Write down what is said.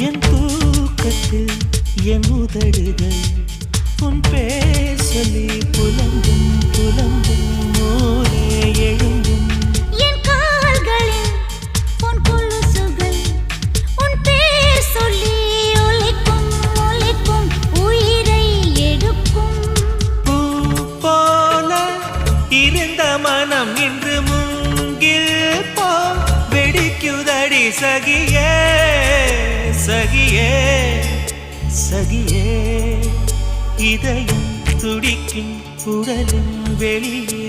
என் தூக்கத்தில் என் உதடுகள் உன் பேர் சொல்லி புலம்பும் புலம்பும் நூலே எழும்பும் என் கால்களில் உன் கொலுசுகள் உன் பேர் சொல்லி ஒலிக்கும் ஒலிக்கும் உயிரை எடுக்கும். பூ போல இருந்த மனம் இன்று மூங்கில் போ வெடிக்குதடி சகியே சகியே சகியே இதயம் துடிக்கும் உடலும் வெளியே